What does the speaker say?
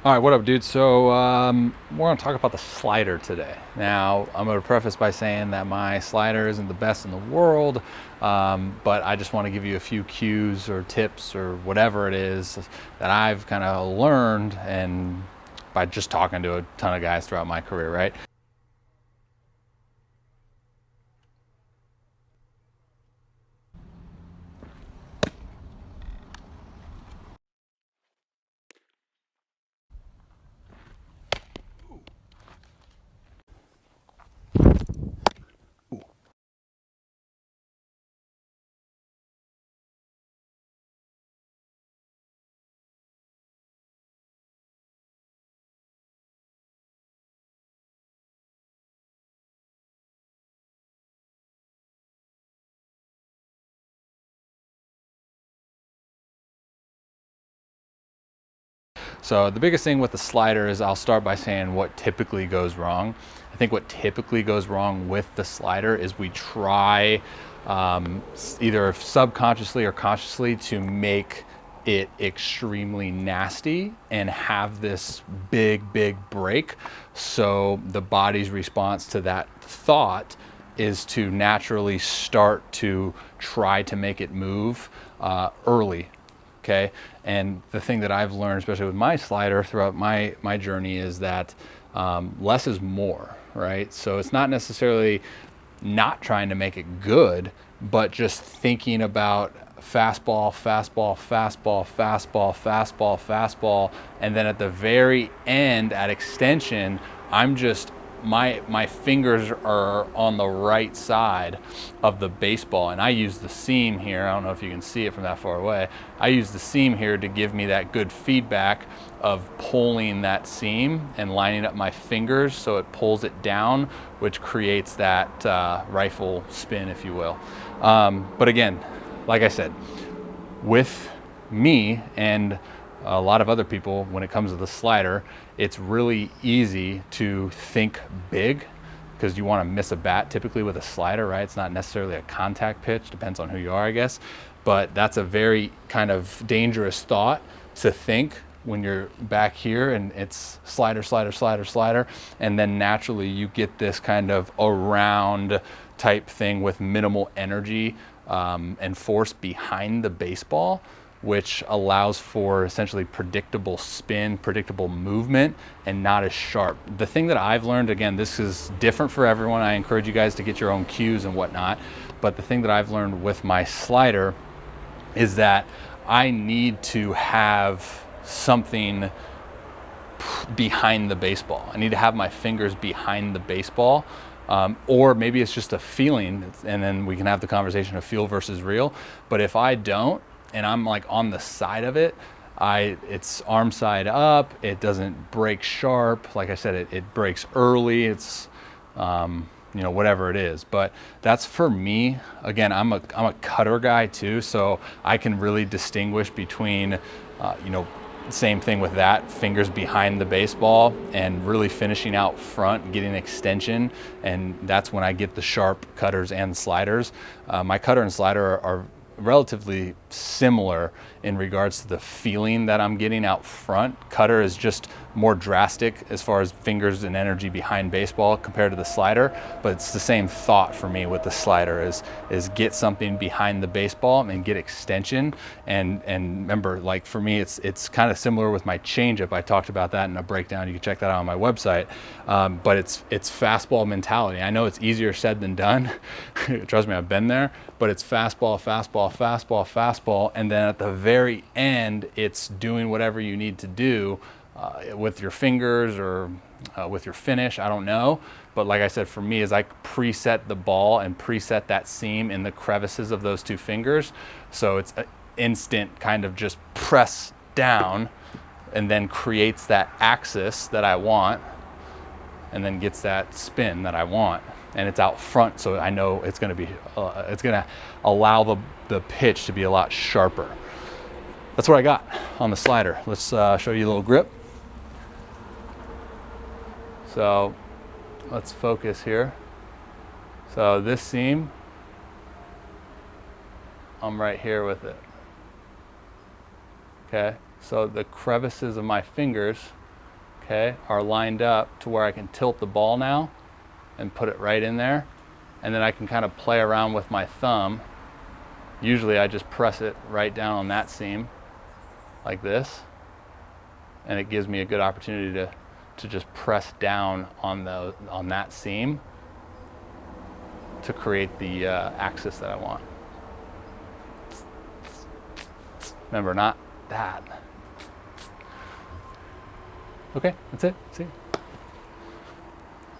All right, what up, dude? So we're going to talk about the slider today. Now, I'm going to preface by saying that my slider isn't the best in the world, but I just want to give you a few cues or tips or whatever it is that I've kind of learned and by just talking to a ton of guys throughout my career, right? So the biggest thing with the slider is I'll start by saying what typically goes wrong. I think what typically goes wrong with the slider is we try either subconsciously or consciously to make it extremely nasty and have this big break. So the body's response to that thought is to naturally start to try to make it move early. Okay, and the thing that I've learned, especially with my slider throughout my journey, is that less is more, right? So it's not necessarily not trying to make it good, but just thinking about fastball, fastball, fastball, fastball, fastball, fastball, and then at the very end, at extension, I'm just my fingers are on the right side of the baseball, and I use the seam here. I don't know if you can see it from that far away. I use the seam here to give me that good feedback of pulling that seam and lining up my fingers so it pulls it down, which creates that rifle spin, if you will. But again, like I said, with me and a lot of other people, when it comes to the slider, it's really easy to think big because you want to miss a bat typically with a slider, right? It's not necessarily a contact pitch, depends on who you are, I guess. But that's a very kind of dangerous thought to think when you're back here and it's slider, slider, slider, slider. And then naturally you get this kind of around type thing with minimal energy and force behind the baseball, which allows for essentially predictable spin, predictable movement, and not as sharp. The thing that I've learned, again, this is different for everyone. I encourage you guys to get your own cues and whatnot. But the thing that I've learned with my slider is that I need to have something behind the baseball. I need to have my fingers behind the baseball. Or maybe it's just a feeling, and then we can have the conversation of feel versus real. But if I don't, and I'm like on the side of it, it's arm side up, it doesn't break sharp. Like I said, it breaks early. It's, whatever it is. But that's for me. Again, I'm a cutter guy too, so I can really distinguish between, same thing with that, fingers behind the baseball and really finishing out front, getting extension, and that's when I get the sharp cutters and sliders. My cutter and slider are relatively similar in regards to the feeling that I'm getting out front. Cutter is just more drastic as far as fingers and energy behind baseball compared to the slider, but it's the same thought for me with the slider is get something behind the baseball and get extension. And remember, like for me, it's kind of similar with my changeup. I talked about that in a breakdown. You can check that out on my website. But it's fastball mentality. I know it's easier said than done. Trust me, I've been there. But it's fastball, fastball, fastball, fastball, and then at the very end, it's doing whatever you need to do with your fingers or with your finish, I don't know. But like I said, for me, is I preset the ball and preset that seam in the crevices of those two fingers. So it's an instant kind of just press down and then creates that axis that I want and then gets that spin that I want. And it's out front, so I know it's going to be, it's going to allow the pitch to be a lot sharper. That's what I got on the slider. Let's show you a little grip. So let's focus here. So this seam, I'm right here with it. Okay, so the crevices of my fingers okay, are lined up to where I can tilt the ball now and put it right in there. And then I can kind of play around with my thumb. Usually I just press it right down on that seam like this. And it gives me a good opportunity to just press down on that seam to create the axis that I want. Remember, not that. Okay, that's it. See?